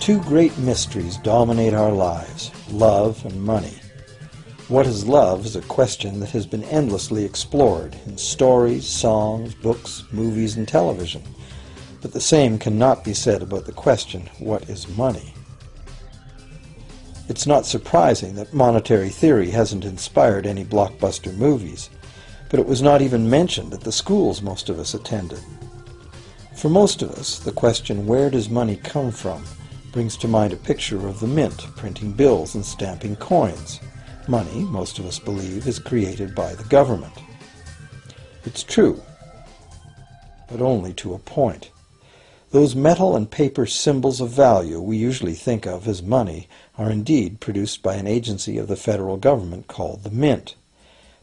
Two great mysteries dominate our lives, love and money. What is love is a question that has been endlessly explored in stories, songs, books, movies, and television. But the same cannot be said about the question, what is money? It's not surprising that monetary theory hasn't inspired any blockbuster movies, but it was not even mentioned at the schools most of us attended. For most of us, the question, where does money come from, brings to mind a picture of the mint printing bills and stamping coins. Money, most of us believe, is created by the government. It's true, but only to a point. Those metal and paper symbols of value we usually think of as money are indeed produced by an agency of the federal government called the Mint.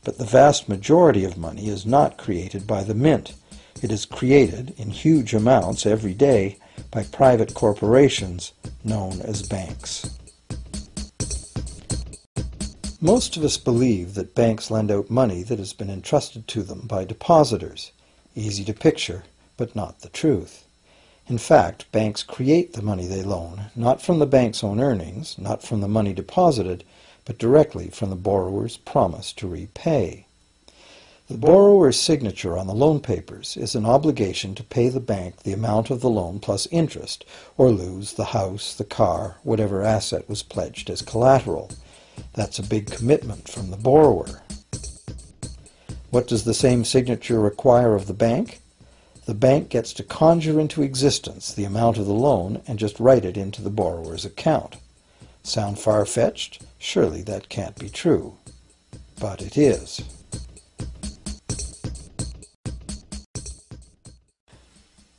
But the vast majority of money is not created by the Mint. It is created in huge amounts every day by private corporations known as banks. Most of us believe that banks lend out money that has been entrusted to them by depositors. Easy to picture, but not the truth. In fact, banks create the money they loan, not from the bank's own earnings, not from the money deposited, but directly from the borrower's promise to repay. The borrower's signature on the loan papers is an obligation to pay the bank the amount of the loan plus interest, or lose the house, the car, whatever asset was pledged as collateral. That's a big commitment from the borrower. What does the same signature require of the bank? The bank gets to conjure into existence the amount of the loan and just write it into the borrower's account. Sound far-fetched? Surely that can't be true. But it is.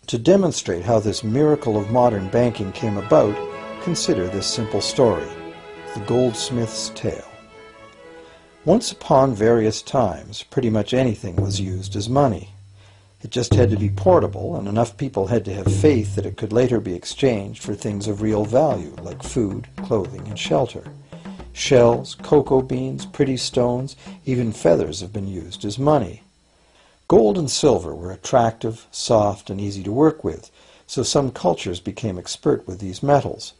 To demonstrate how this miracle of modern banking came about, consider this simple story, the goldsmith's tale. Once upon various times, pretty much anything was used as money. It just had to be portable, and enough people had to have faith that it could later be exchanged for things of real value, like food, clothing, and shelter. Shells, cocoa beans, pretty stones, even feathers have been used as money. Gold and silver were attractive, soft, and easy to work with, so some cultures became expert with these metals.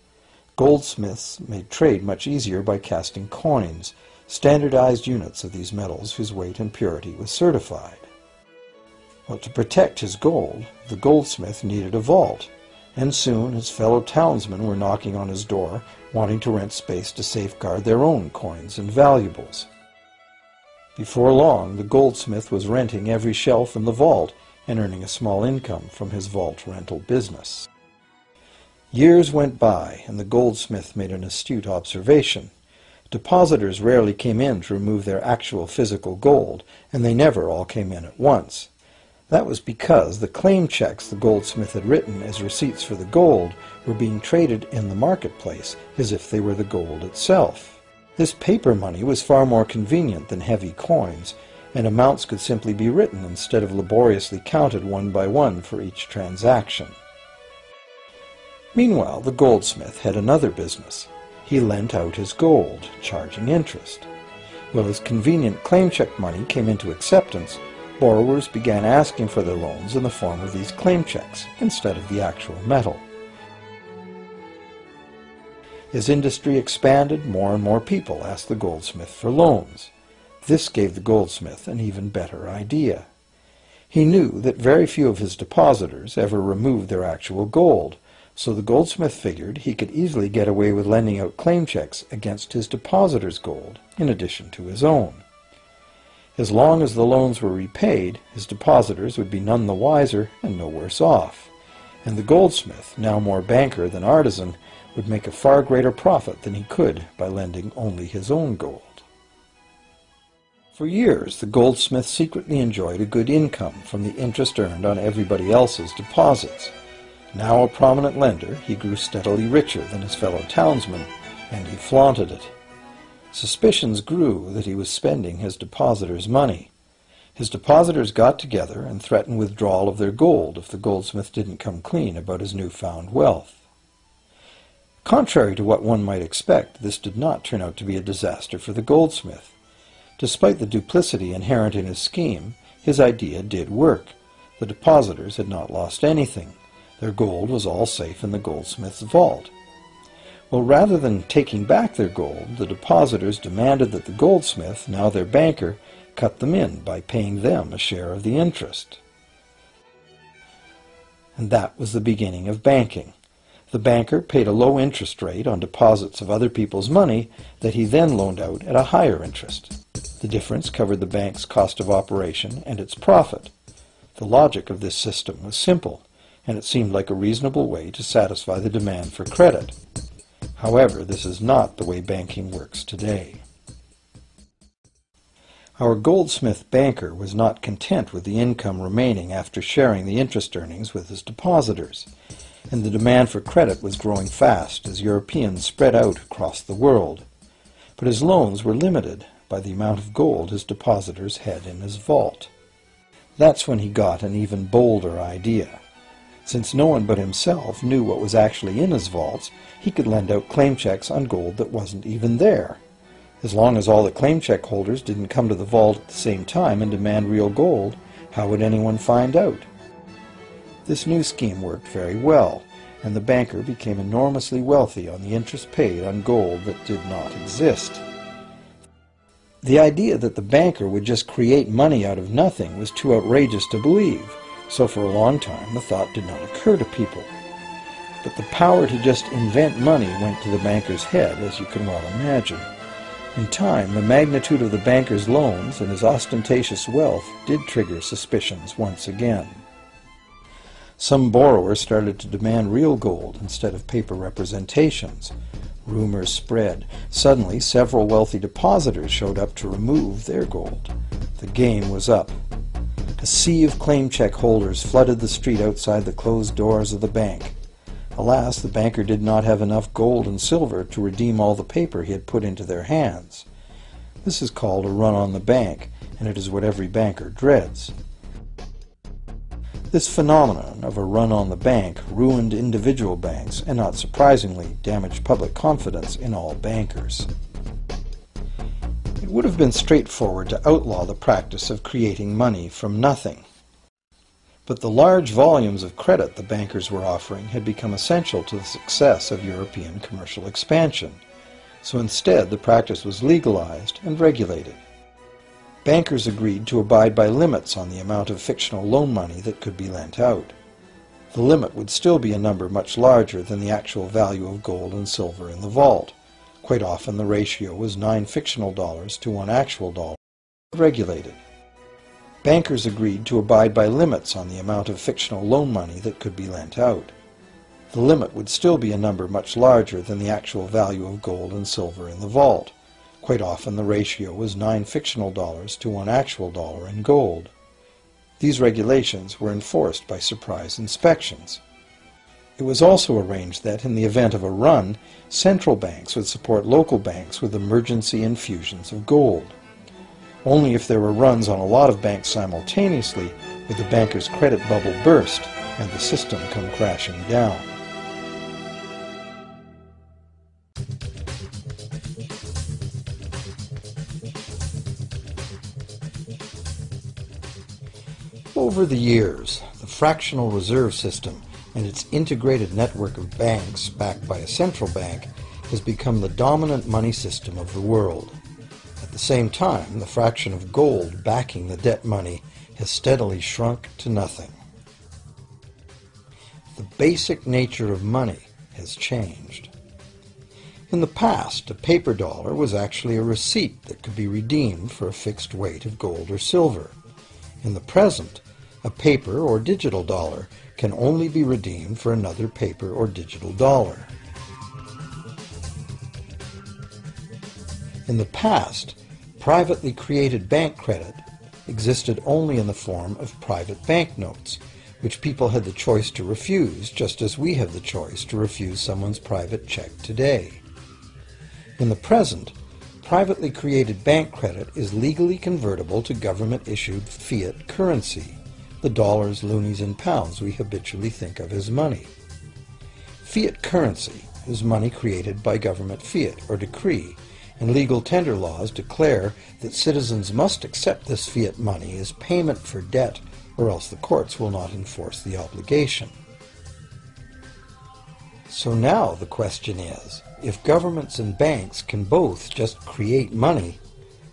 Goldsmiths made trade much easier by casting coins, standardized units of these metals whose weight and purity was certified. Well, to protect his gold, the goldsmith needed a vault, and soon his fellow townsmen were knocking on his door, wanting to rent space to safeguard their own coins and valuables. Before long, the goldsmith was renting every shelf in the vault and earning a small income from his vault rental business. Years went by, and the goldsmith made an astute observation. Depositors rarely came in to remove their actual physical gold, and they never all came in at once. That was because the claim checks the goldsmith had written as receipts for the gold were being traded in the marketplace as if they were the gold itself. This paper money was far more convenient than heavy coins, and amounts could simply be written instead of laboriously counted one by one for each transaction. Meanwhile, the goldsmith had another business. He lent out his gold, charging interest. Well, as convenient claim check money came into acceptance, borrowers began asking for their loans in the form of these claim checks instead of the actual metal. As industry expanded, more and more people asked the goldsmith for loans. This gave the goldsmith an even better idea. He knew that very few of his depositors ever removed their actual gold, so the goldsmith figured he could easily get away with lending out claim checks against his depositors' gold, in addition to his own. As long as the loans were repaid, his depositors would be none the wiser and no worse off. And the goldsmith, now more banker than artisan, would make a far greater profit than he could by lending only his own gold. For years, the goldsmith secretly enjoyed a good income from the interest earned on everybody else's deposits. Now a prominent lender, he grew steadily richer than his fellow townsmen, and he flaunted it. Suspicions grew that he was spending his depositors' money. His depositors got together and threatened withdrawal of their gold if the goldsmith didn't come clean about his newfound wealth. Contrary to what one might expect, this did not turn out to be a disaster for the goldsmith. Despite the duplicity inherent in his scheme, his idea did work. The depositors had not lost anything. Their gold was all safe in the goldsmith's vault. Well, rather than taking back their gold, the depositors demanded that the goldsmith, now their banker, cut them in by paying them a share of the interest. And that was the beginning of banking. The banker paid a low interest rate on deposits of other people's money that he then loaned out at a higher interest. The difference covered the bank's cost of operation and its profit. The logic of this system was simple, and it seemed like a reasonable way to satisfy the demand for credit. However, this is not the way banking works today. Our goldsmith banker was not content with the income remaining after sharing the interest earnings with his depositors, and the demand for credit was growing fast as Europeans spread out across the world. But his loans were limited by the amount of gold his depositors had in his vault. That's when he got an even bolder idea. Since no one but himself knew what was actually in his vaults, he could lend out claim checks on gold that wasn't even there. As long as all the claim check holders didn't come to the vault at the same time and demand real gold, how would anyone find out? This new scheme worked very well, and the banker became enormously wealthy on the interest paid on gold that did not exist. The idea that the banker would just create money out of nothing was too outrageous to believe, so for a long time the thought did not occur to people. But the power to just invent money went to the banker's head, as you can well imagine. In time, the magnitude of the banker's loans and his ostentatious wealth did trigger suspicions once again. Some borrowers started to demand real gold instead of paper representations. Rumors spread. Suddenly, several wealthy depositors showed up to remove their gold. The game was up. A sea of claim check holders flooded the street outside the closed doors of the bank. Alas, the banker did not have enough gold and silver to redeem all the paper he had put into their hands. This is called a run on the bank, and it is what every banker dreads. This phenomenon of a run on the bank ruined individual banks and, not surprisingly, damaged public confidence in all bankers. It would have been straightforward to outlaw the practice of creating money from nothing. But the large volumes of credit the bankers were offering had become essential to the success of European commercial expansion, so instead the practice was legalized and regulated. Bankers agreed to abide by limits on the amount of fictional loan money that could be lent out. The limit would still be a number much larger than the actual value of gold and silver in the vault. Quite often the ratio was 9 fictional dollars to 1 actual dollar. Regulated. Bankers agreed to abide by limits on the amount of fictional loan money that could be lent out. The limit would still be a number much larger than the actual value of gold and silver in the vault. Quite often the ratio was 9 fictional dollars to 1 actual dollar in gold. These regulations were enforced by surprise inspections. It was also arranged that, in the event of a run, central banks would support local banks with emergency infusions of gold. Only if there were runs on a lot of banks simultaneously would the banker's credit bubble burst and the system come crashing down. Over the years, the fractional reserve system and its integrated network of banks backed by a central bank has become the dominant money system of the world. At the same time, the fraction of gold backing the debt money has steadily shrunk to nothing. The basic nature of money has changed. In the past, a paper dollar was actually a receipt that could be redeemed for a fixed weight of gold or silver. In the present, a paper or digital dollar can only be redeemed for another paper or digital dollar. In the past, privately created bank credit existed only in the form of private banknotes, which people had the choice to refuse, just as we have the choice to refuse someone's private check today. In the present, privately created bank credit is legally convertible to government-issued fiat currency, the dollars, loonies, and pounds we habitually think of as money. Fiat currency is money created by government fiat or decree, and legal tender laws declare that citizens must accept this fiat money as payment for debt, or else the courts will not enforce the obligation. So now the question is, if governments and banks can both just create money,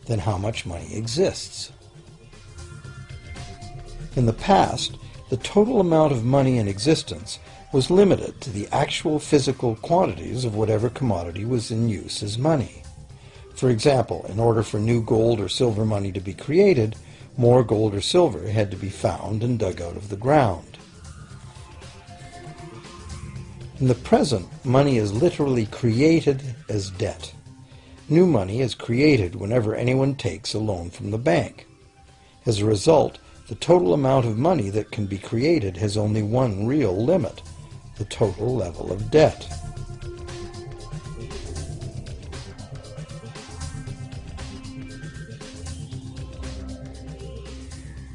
then how much money exists? In the past, the total amount of money in existence was limited to the actual physical quantities of whatever commodity was in use as money. For example, in order for new gold or silver money to be created, more gold or silver had to be found and dug out of the ground. In the present, money is literally created as debt. New money is created whenever anyone takes a loan from the bank. As a result, the total amount of money that can be created has only one real limit: the total level of debt.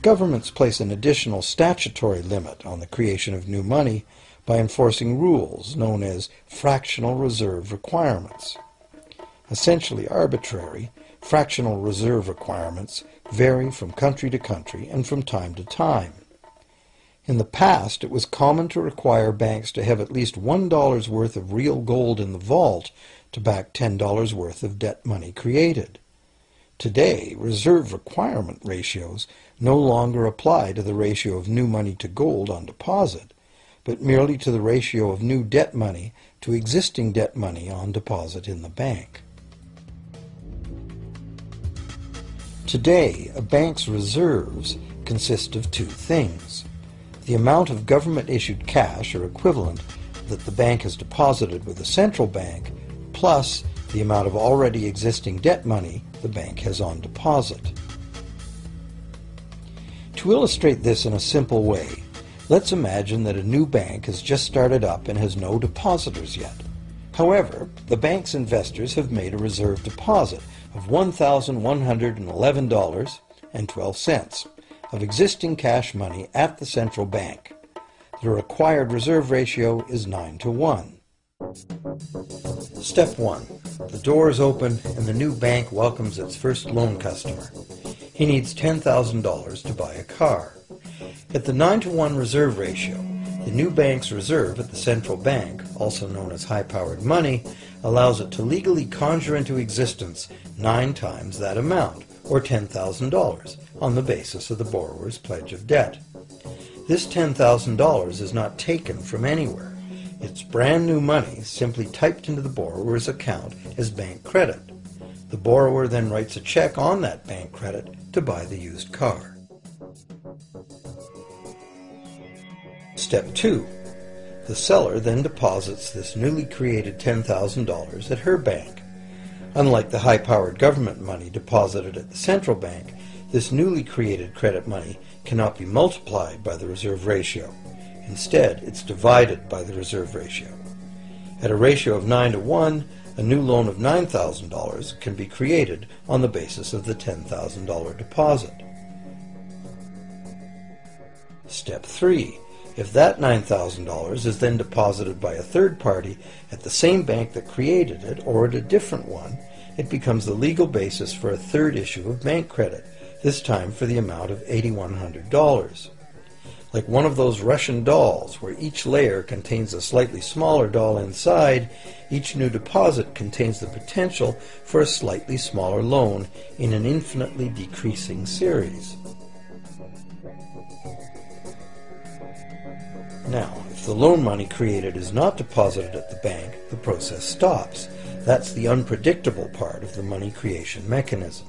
Governments place an additional statutory limit on the creation of new money by enforcing rules known as fractional reserve requirements. Essentially arbitrary, fractional reserve requirements vary from country to country and from time to time. In the past, it was common to require banks to have at least $1 worth of real gold in the vault to back $10 worth of debt money created. Today, reserve requirement ratios no longer apply to the ratio of new money to gold on deposit, but merely to the ratio of new debt money to existing debt money on deposit in the bank. Today, a bank's reserves consist of two things: the amount of government-issued cash or equivalent that the bank has deposited with the central bank, plus the amount of already existing debt money the bank has on deposit. To illustrate this in a simple way, let's imagine that a new bank has just started up and has no depositors yet. However, the bank's investors have made a reserve deposit of $1,111.12 of existing cash money at the central bank. The required reserve ratio is 9-to-1. Step 1. The door is open and the new bank welcomes its first loan customer. He needs $10,000 to buy a car. At the 9-to-1 reserve ratio, the new bank's reserve at the central bank, also known as high-powered money, allows it to legally conjure into existence 9 times that amount, or $10,000, on the basis of the borrower's pledge of debt. This $10,000 is not taken from anywhere. It's brand new money simply typed into the borrower's account as bank credit. The borrower then writes a check on that bank credit to buy the used car. Step 2. The seller then deposits this newly created $10,000 at her bank. Unlike the high-powered government money deposited at the central bank, this newly created credit money cannot be multiplied by the reserve ratio. Instead, it's divided by the reserve ratio. At a ratio of 9-to-1, a new loan of $9,000 can be created on the basis of the $10,000 deposit. Step 3. If that $9,000 is then deposited by a third party at the same bank that created it or at a different one, it becomes the legal basis for a third issue of bank credit, this time for the amount of $8,100. Like one of those Russian dolls, where each layer contains a slightly smaller doll inside, each new deposit contains the potential for a slightly smaller loan in an infinitely decreasing series. Now, if the loan money created is not deposited at the bank, the process stops. That's the unpredictable part of the money creation mechanism.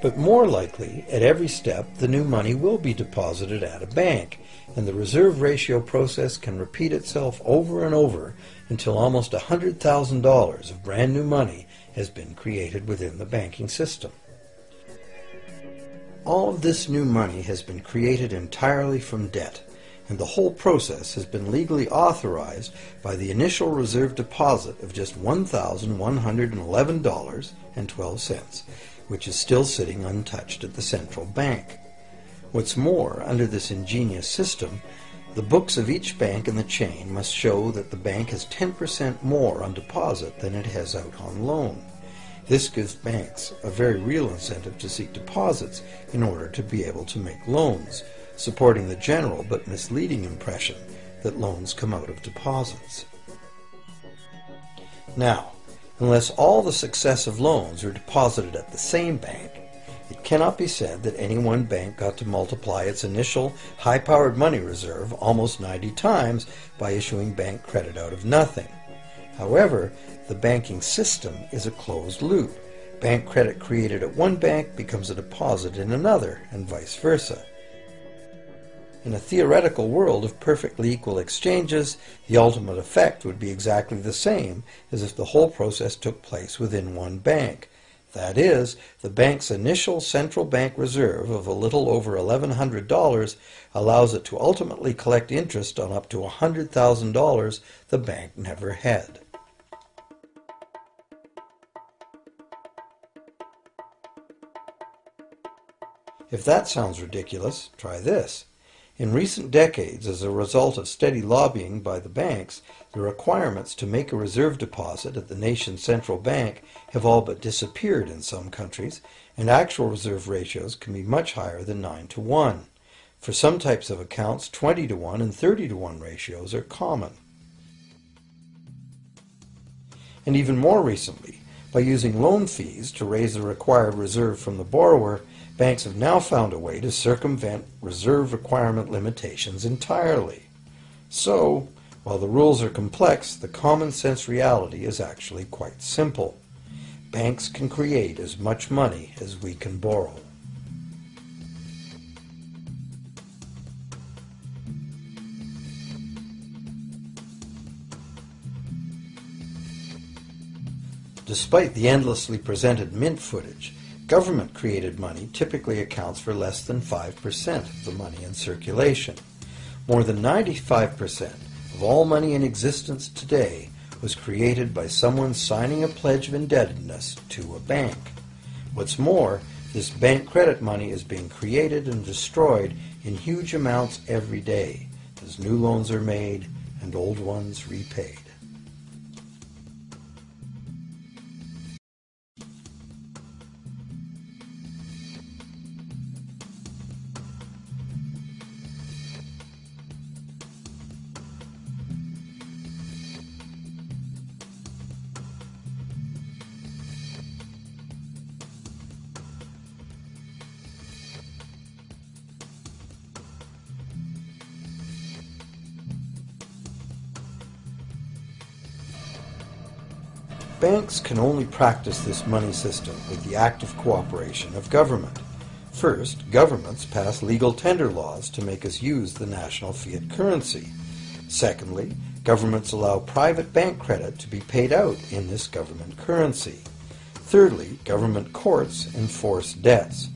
But more likely, at every step, the new money will be deposited at a bank, and the reserve ratio process can repeat itself over and over until almost $100,000 of brand new money has been created within the banking system. All of this new money has been created entirely from debt, and the whole process has been legally authorized by the initial reserve deposit of just $1,111.12, which is still sitting untouched at the central bank. What's more, under this ingenious system, the books of each bank in the chain must show that the bank has 10% more on deposit than it has out on loan. This gives banks a very real incentive to seek deposits in order to be able to make loans, supporting the general but misleading impression that loans come out of deposits. Now, unless all the successive loans are deposited at the same bank, it cannot be said that any one bank got to multiply its initial high-powered money reserve almost 90 times by issuing bank credit out of nothing. However, the banking system is a closed loop. Bank credit created at one bank becomes a deposit in another, and vice versa. In a theoretical world of perfectly equal exchanges, the ultimate effect would be exactly the same as if the whole process took place within one bank. That is, the bank's initial central bank reserve of a little over $1,100 allows it to ultimately collect interest on up to $100,000 the bank never had. If that sounds ridiculous, try this. In recent decades, as a result of steady lobbying by the banks, the requirements to make a reserve deposit at the nation's central bank have all but disappeared in some countries, and actual reserve ratios can be much higher than 9-to-1. For some types of accounts, 20-to-1 and 30-to-1 ratios are common. And even more recently, by using loan fees to raise the required reserve from the borrower, banks have now found a way to circumvent reserve requirement limitations entirely. So, while the rules are complex, the common sense reality is actually quite simple. Banks can create as much money as we can borrow. Despite the endlessly presented mint footage, government-created money typically accounts for less than 5% of the money in circulation. More than 95% of all money in existence today was created by someone signing a pledge of indebtedness to a bank. What's more, this bank credit money is being created and destroyed in huge amounts every day, as new loans are made and old ones repaid. Banks can only practice this money system with the active cooperation of government. First, governments pass legal tender laws to make us use the national fiat currency. Secondly, governments allow private bank credit to be paid out in this government currency. Thirdly, government courts enforce debts.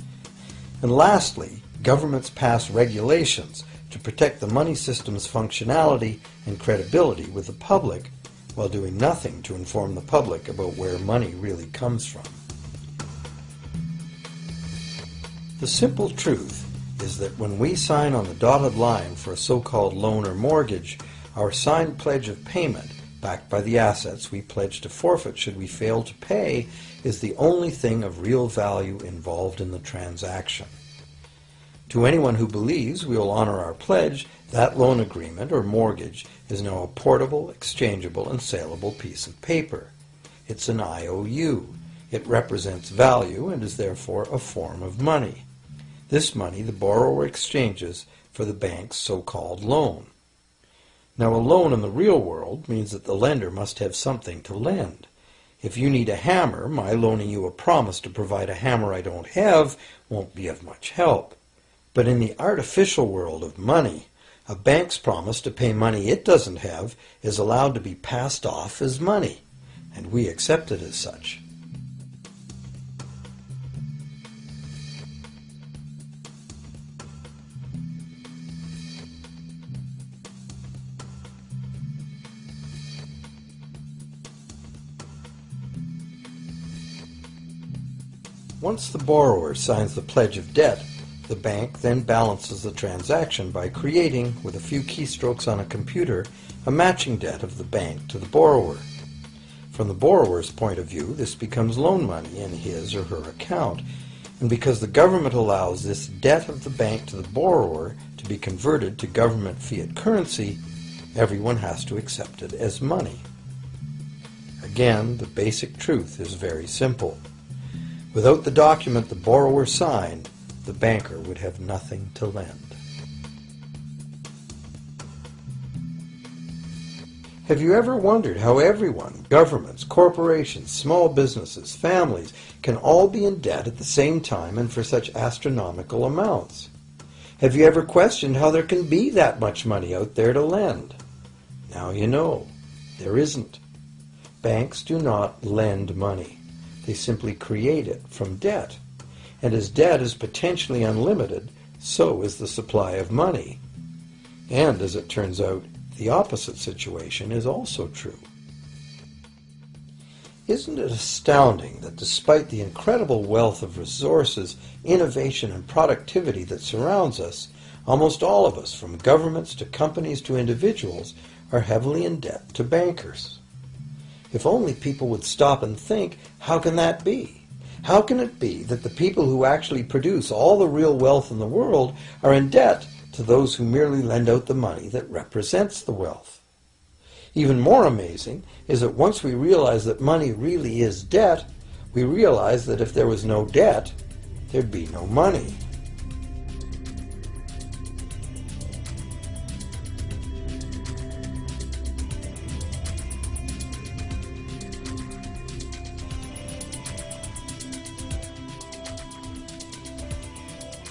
And lastly, governments pass regulations to protect the money system's functionality and credibility with the public, while doing nothing to inform the public about where money really comes from. The simple truth is that when we sign on the dotted line for a so-called loan or mortgage, our signed pledge of payment, backed by the assets we pledge to forfeit should we fail to pay, is the only thing of real value involved in the transaction. To anyone who believes we will honor our pledge, that loan agreement or mortgage is now a portable, exchangeable, and saleable piece of paper. It's an IOU. It represents value and is therefore a form of money. This money the borrower exchanges for the bank's so-called loan. Now, a loan in the real world means that the lender must have something to lend. If you need a hammer, my loaning you a promise to provide a hammer I don't have won't be of much help. But in the artificial world of money, a bank's promise to pay money it doesn't have is allowed to be passed off as money, and we accept it as such. Once the borrower signs the pledge of debt, the bank then balances the transaction by creating, with a few keystrokes on a computer, a matching debt of the bank to the borrower. From the borrower's point of view, this becomes loan money in his or her account, and because the government allows this debt of the bank to the borrower to to be converted to government fiat currency, everyone has to accept it as money. Again, the basic truth is very simple. Without the document the borrower signed, the banker would have nothing to lend. Have you ever wondered how everyone, governments, corporations, small businesses, families, can all be in debt at the same time and for such astronomical amounts? Have you ever questioned how there can be that much money out there to lend? Now you know. There isn't. Banks do not lend money. They simply create it from debt. And as debt is potentially unlimited, so is the supply of money. And as it turns out, the opposite situation is also true. Isn't it astounding that despite the incredible wealth of resources, innovation, and productivity that surrounds us, almost all of us, from governments to companies to individuals, are heavily in debt to bankers? If only people would stop and think, how can that be? How can it be that the people who actually produce all the real wealth in the world are in debt to those who merely lend out the money that represents the wealth? Even more amazing is that once we realize that money really is debt, we realize that if there was no debt, there'd be no money.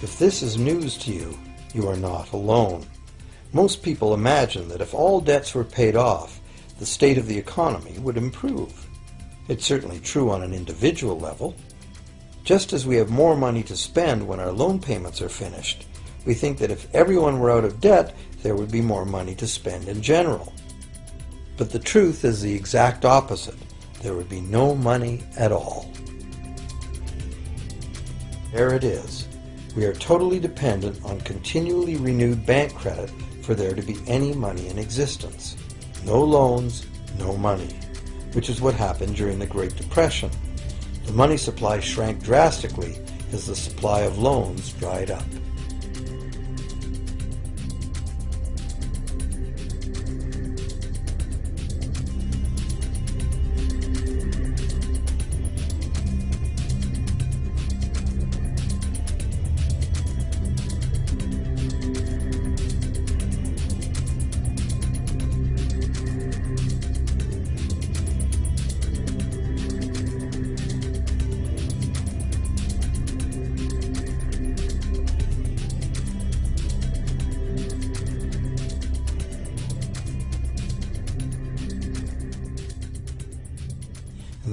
If this is news to you, you are not alone. Most people imagine that if all debts were paid off, the state of the economy would improve. It's certainly true on an individual level. Just as we have more money to spend when our loan payments are finished, we think that if everyone were out of debt, there would be more money to spend in general. But the truth is the exact opposite. There would be no money at all. There it is. We are totally dependent on continually renewed bank credit for there to be any money in existence. No loans, no money, which is what happened during the Great Depression. The money supply shrank drastically as the supply of loans dried up.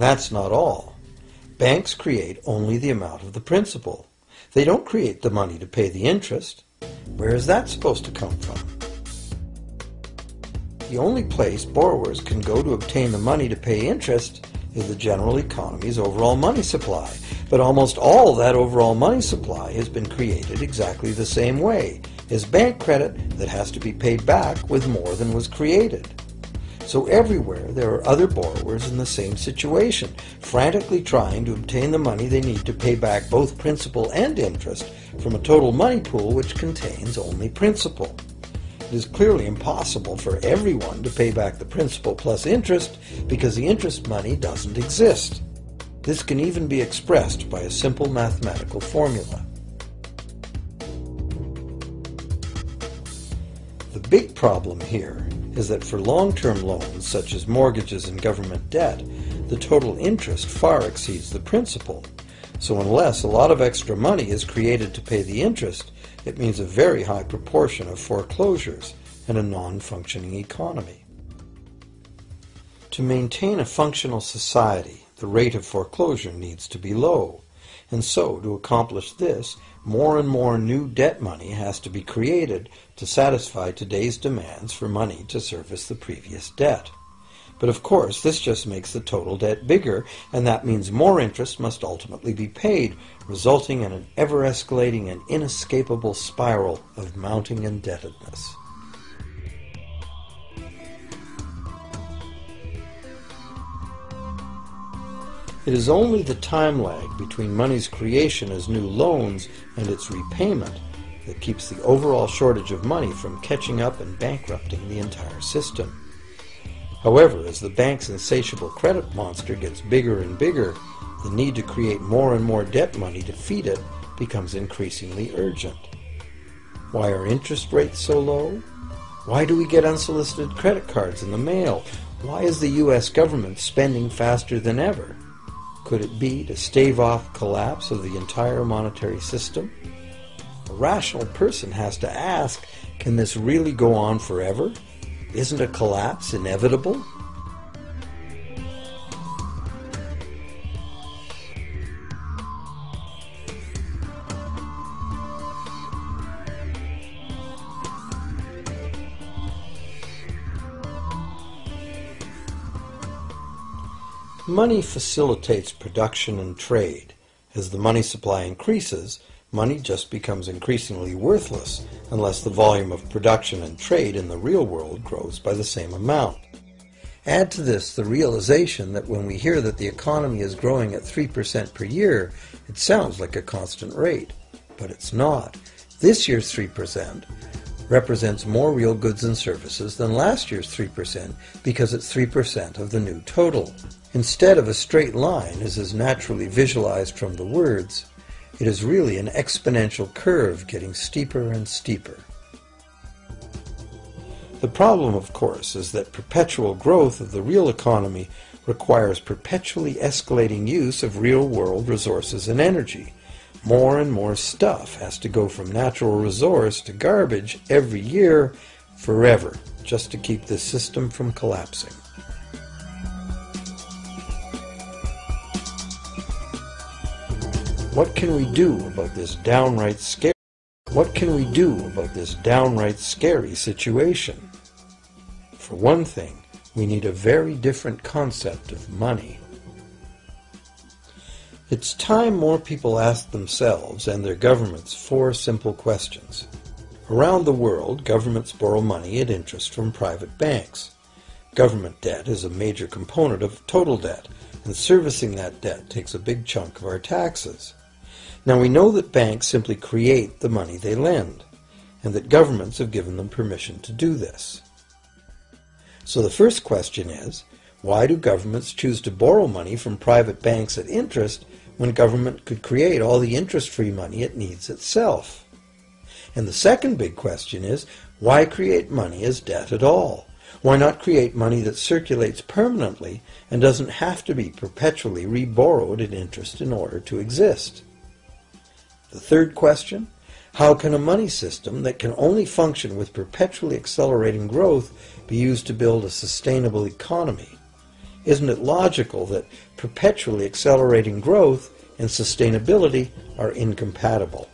And that's not all. Banks create only the amount of the principal. They don't create the money to pay the interest. Where is that supposed to come from? The only place borrowers can go to obtain the money to pay interest is the general economy's overall money supply. But almost all that overall money supply has been created exactly the same way, as bank credit that has to be paid back with more than was created. So everywhere there are other borrowers in the same situation, frantically trying to obtain the money they need to pay back both principal and interest from a total money pool which contains only principal. It is clearly impossible for everyone to pay back the principal plus interest because the interest money doesn't exist. This can even be expressed by a simple mathematical formula. The big problem here is that for long-term loans, such as mortgages and government debt, the total interest far exceeds the principal. So unless a lot of extra money is created to pay the interest, it means a very high proportion of foreclosures and a non-functioning economy. To maintain a functional society, the rate of foreclosure needs to be low. And so, to accomplish this, more and more new debt money has to be created to satisfy today's demands for money to service the previous debt. But of course, this just makes the total debt bigger, and that means more interest must ultimately be paid, resulting in an ever-escalating and inescapable spiral of mounting indebtedness. It is only the time lag between money's creation as new loans and its repayment that keeps the overall shortage of money from catching up and bankrupting the entire system. However, as the bank's insatiable credit monster gets bigger and bigger, the need to create more and more debt money to feed it becomes increasingly urgent. Why are interest rates so low? Why do we get unsolicited credit cards in the mail? Why is the U.S. government spending faster than ever? Could it be to stave off collapse of the entire monetary system? A rational person has to ask, can this really go on forever? Isn't a collapse inevitable? Money facilitates production and trade. As the money supply increases, money just becomes increasingly worthless unless the volume of production and trade in the real world grows by the same amount. Add to this the realization that when we hear that the economy is growing at 3% per year, it sounds like a constant rate, but it's not. This year's 3% represents more real goods and services than last year's 3% because it's 3% of the new total. Instead of a straight line, as is naturally visualized from the words, it is really an exponential curve getting steeper and steeper. The problem, of course, is that perpetual growth of the real economy requires perpetually escalating use of real-world resources and energy. More and more stuff has to go from natural resource to garbage every year, forever, just to keep this system from collapsing. What can we do about this downright scary situation? For one thing, we need a very different concept of money. It's time more people ask themselves and their governments 4 simple questions. Around the world, governments borrow money at interest from private banks. Government debt is a major component of total debt, and servicing that debt takes a big chunk of our taxes. Now we know that banks simply create the money they lend, and that governments have given them permission to do this. So the first question is, why do governments choose to borrow money from private banks at interest when government could create all the interest-free money it needs itself? And the second big question is, why create money as debt at all? Why not create money that circulates permanently and doesn't have to be perpetually reborrowed at interest in order to exist? The third question, how can a money system that can only function with perpetually accelerating growth be used to build a sustainable economy? Isn't it logical that perpetually accelerating growth and sustainability are incompatible?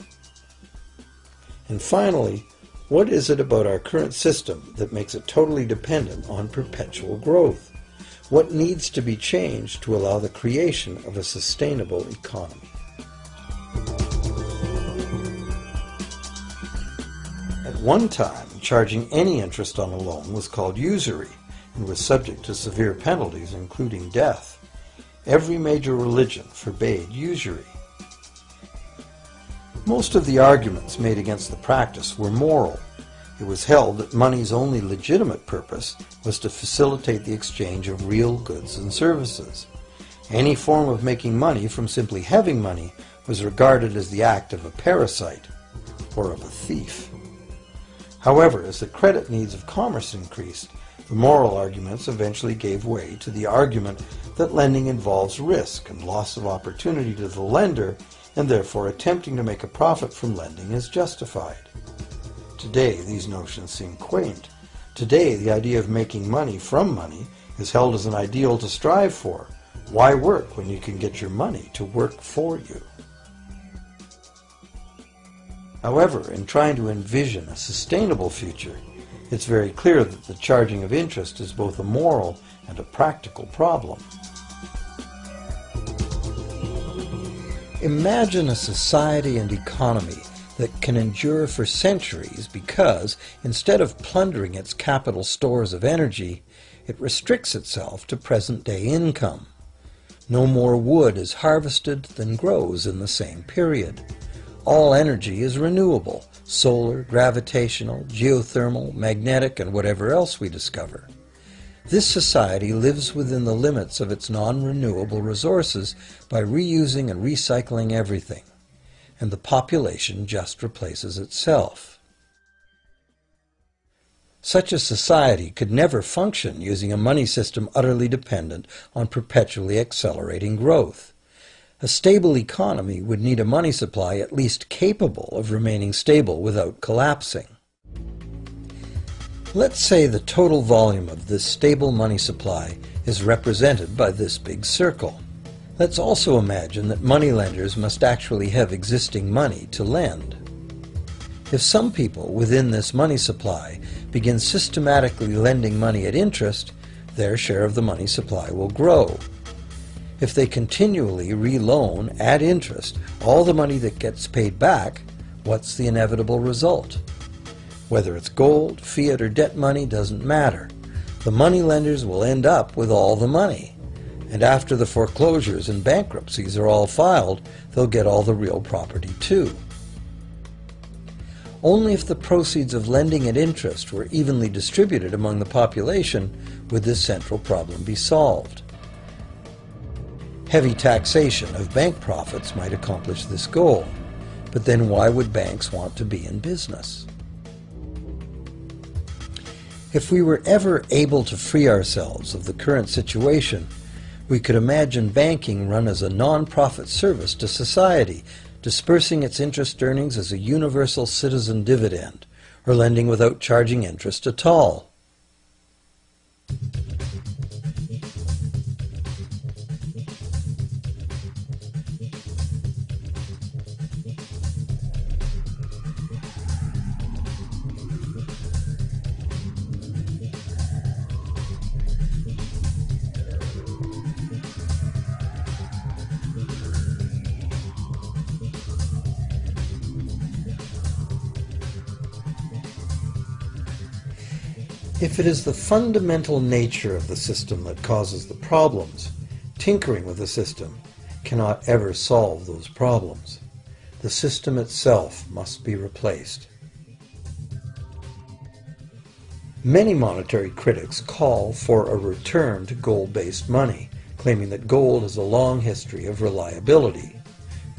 And finally, what is it about our current system that makes it totally dependent on perpetual growth? What needs to be changed to allow the creation of a sustainable economy? At one time, charging any interest on a loan was called usury and was subject to severe penalties, including death. Every major religion forbade usury. Most of the arguments made against the practice were moral. It was held that money's only legitimate purpose was to facilitate the exchange of real goods and services. Any form of making money from simply having money was regarded as the act of a parasite or of a thief. However, as the credit needs of commerce increased, the moral arguments eventually gave way to the argument that lending involves risk and loss of opportunity to the lender, and therefore attempting to make a profit from lending is justified. Today, these notions seem quaint. Today, the idea of making money from money is held as an ideal to strive for. Why work when you can get your money to work for you? However, in trying to envision a sustainable future, it's very clear that the charging of interest is both a moral and a practical problem. Imagine a society and economy that can endure for centuries because, instead of plundering its capital stores of energy, it restricts itself to present-day income. No more wood is harvested than grows in the same period. All energy is renewable, solar, gravitational, geothermal, magnetic, and whatever else we discover. This society lives within the limits of its non-renewable resources by reusing and recycling everything, and the population just replaces itself. Such a society could never function using a money system utterly dependent on perpetually accelerating growth. A stable economy would need a money supply at least capable of remaining stable without collapsing. Let's say the total volume of this stable money supply is represented by this big circle. Let's also imagine that moneylenders must actually have existing money to lend. If some people within this money supply begin systematically lending money at interest, their share of the money supply will grow. If they continually reloan at interest all the money that gets paid back, what's the inevitable result? Whether it's gold, fiat, or debt money doesn't matter. The moneylenders will end up with all the money. And after the foreclosures and bankruptcies are all filed, they'll get all the real property too. Only if the proceeds of lending at interest were evenly distributed among the population would this central problem be solved. Heavy taxation of bank profits might accomplish this goal, but then why would banks want to be in business? If we were ever able to free ourselves of the current situation, we could imagine banking run as a non-profit service to society, dispersing its interest earnings as a universal citizen dividend, or lending without charging interest at all. If it is the fundamental nature of the system that causes the problems, tinkering with the system cannot ever solve those problems. The system itself must be replaced. Many monetary critics call for a return to gold-based money, claiming that gold has a long history of reliability.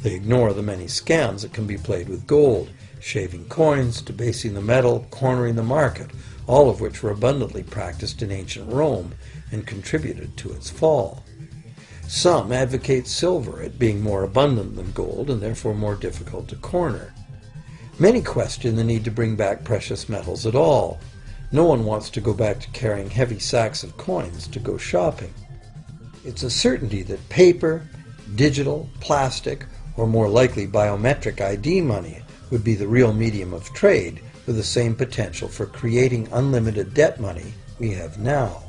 They ignore the many scams that can be played with gold, shaving coins, debasing the metal, cornering the market, all of which were abundantly practiced in ancient Rome and contributed to its fall. Some advocate silver, it being more abundant than gold and therefore more difficult to corner. Many question the need to bring back precious metals at all. No one wants to go back to carrying heavy sacks of coins to go shopping. It's a certainty that paper, digital, plastic, or more likely biometric ID money would be the real medium of trade, with the same potential for creating unlimited debt money we have now.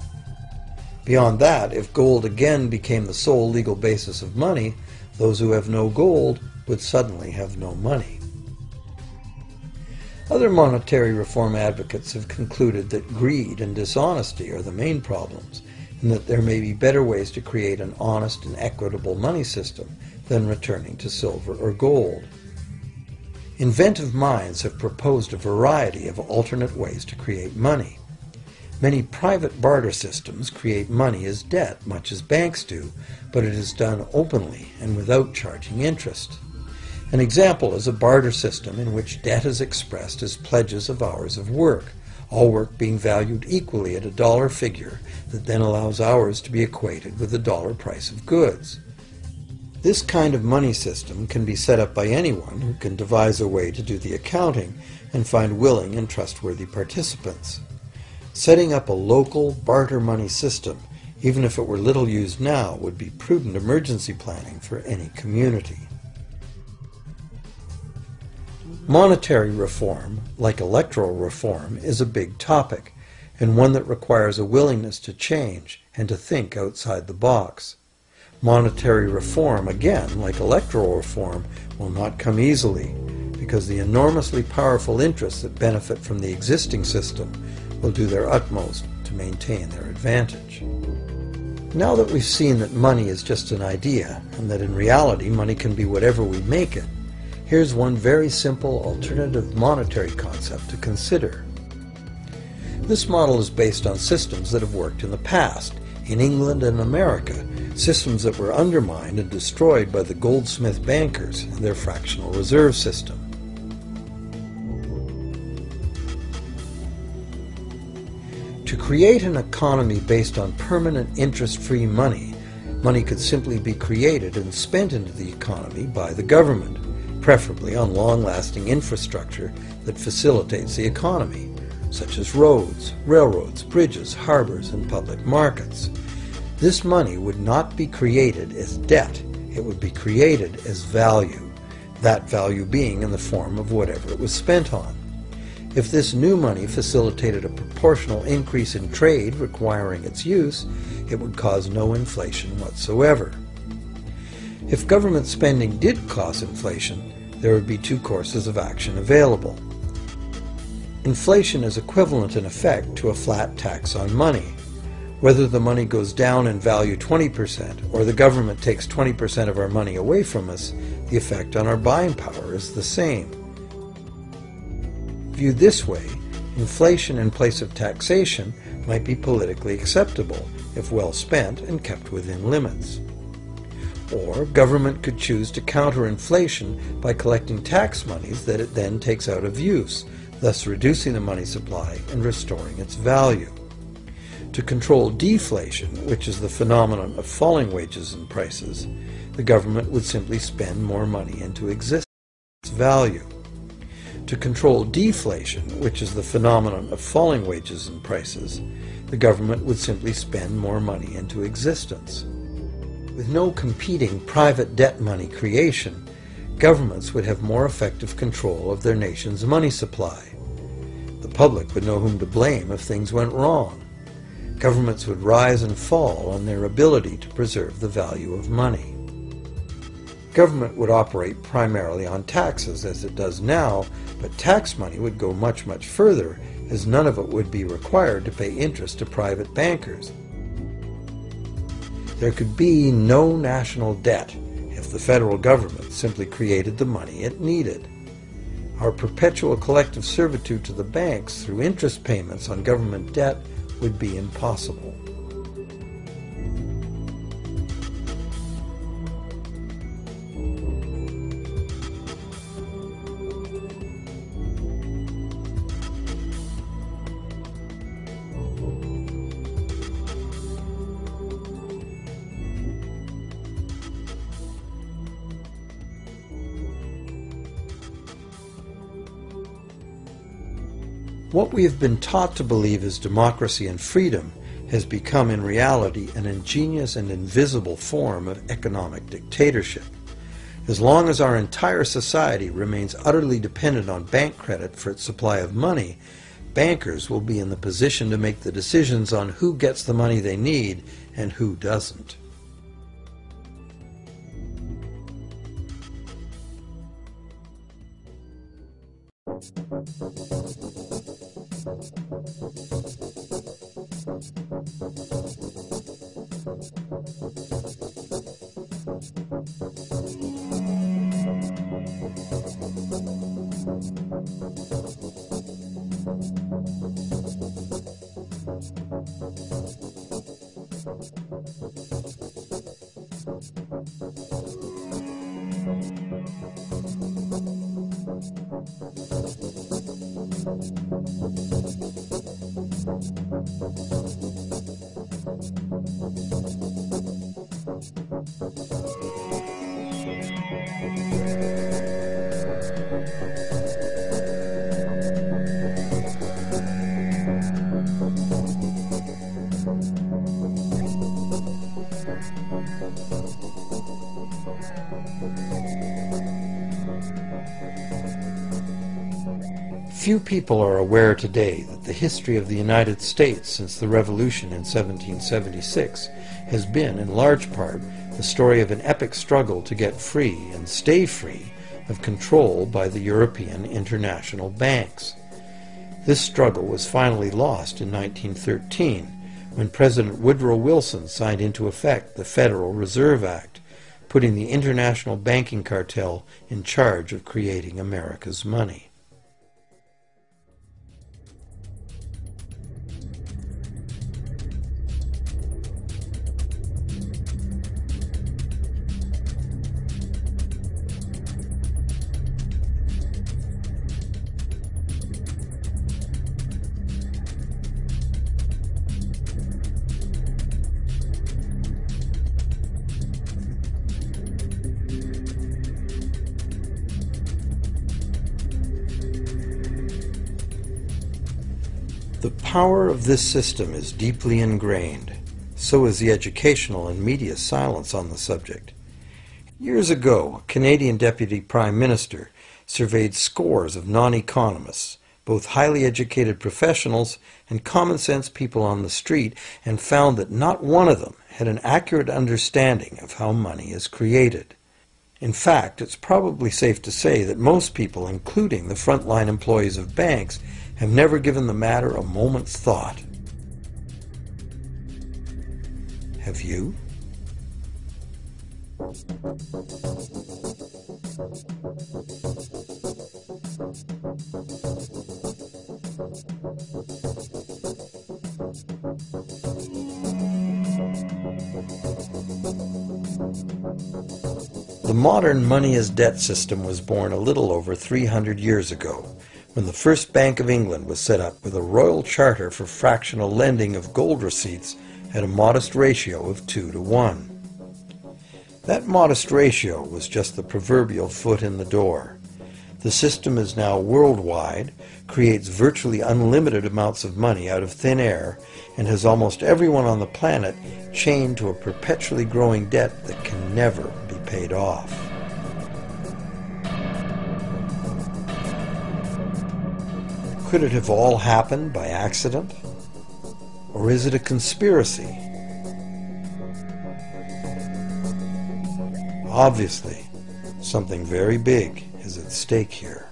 Beyond that, if gold again became the sole legal basis of money, those who have no gold would suddenly have no money. Other monetary reform advocates have concluded that greed and dishonesty are the main problems, and that there may be better ways to create an honest and equitable money system than returning to silver or gold. Inventive minds have proposed a variety of alternate ways to create money. Many private barter systems create money as debt, much as banks do, but it is done openly and without charging interest. An example is a barter system in which debt is expressed as pledges of hours of work, all work being valued equally at a dollar figure that then allows hours to be equated with the dollar price of goods. This kind of money system can be set up by anyone who can devise a way to do the accounting and find willing and trustworthy participants. Setting up a local barter money system, even if it were little used now, would be prudent emergency planning for any community. Monetary reform, like electoral reform, is a big topic, and one that requires a willingness to change and to think outside the box. Monetary reform, again, like electoral reform, will not come easily, because the enormously powerful interests that benefit from the existing system will do their utmost to maintain their advantage. Now that we've seen that money is just an idea, and that in reality money can be whatever we make it, Here's one very simple alternative monetary concept to consider. This model is based on systems that have worked in the past, in England and America, systems that were undermined and destroyed by the goldsmith bankers and their fractional reserve system. To create an economy based on permanent interest-free money, money could simply be created and spent into the economy by the government, preferably on long-lasting infrastructure that facilitates the economy, such as roads, railroads, bridges, harbors, and public markets. This money would not be created as debt, it would be created as value, that value being in the form of whatever it was spent on. If this new money facilitated a proportional increase in trade requiring its use, it would cause no inflation whatsoever. If government spending did cause inflation, there would be two courses of action available. Inflation is equivalent in effect to a flat tax on money. Whether the money goes down in value 20% or the government takes 20% of our money away from us, the effect on our buying power is the same. Viewed this way, inflation in place of taxation might be politically acceptable if well spent and kept within limits. Or government could choose to counter inflation by collecting tax monies that it then takes out of use, thus reducing the money supply and restoring its value. To control deflation, which is the phenomenon of falling wages and prices, the government would simply spend more money into existence value. To control deflation, which is the phenomenon of falling wages and prices, the government would simply spend more money into existence. With no competing private debt money creation, governments would have more effective control of their nation's money supply. The public would know whom to blame if things went wrong. Governments would rise and fall on their ability to preserve the value of money. Government would operate primarily on taxes, as it does now, but tax money would go much, much further, as none of it would be required to pay interest to private bankers. There could be no national debt if the federal government simply created the money it needed. Our perpetual collective servitude to the banks through interest payments on government debt would be impossible. What we have been taught to believe is democracy and freedom has become in reality an ingenious and invisible form of economic dictatorship. As long as our entire society remains utterly dependent on bank credit for its supply of money, bankers will be in the position to make the decisions on who gets the money they need and who doesn't. Few people are aware today that the history of the United States since the Revolution in 1776 has been, in large part, the story of an epic struggle to get free and stay free of control by the European international banks. This struggle was finally lost in 1913 when President Woodrow Wilson signed into effect the Federal Reserve Act, putting the international banking cartel in charge of creating America's money. The power of this system is deeply ingrained. So is the educational and media silence on the subject. Years ago, a Canadian Deputy Prime Minister surveyed scores of non-economists, both highly educated professionals and common-sense people on the street, and found that not one of them had an accurate understanding of how money is created. In fact, it's probably safe to say that most people, including the frontline employees of banks, have never given the matter a moment's thought. Have you? The modern money-as-debt system was born a little over 300 years ago, when the first Bank of England was set up with a royal charter for fractional lending of gold receipts at a modest ratio of 2 to 1. That modest ratio was just the proverbial foot in the door. The system is now worldwide, creates virtually unlimited amounts of money out of thin air, and has almost everyone on the planet chained to a perpetually growing debt that can never be paid off. Could it have all happened by accident? Or is it a conspiracy? Obviously, something very big is at stake here.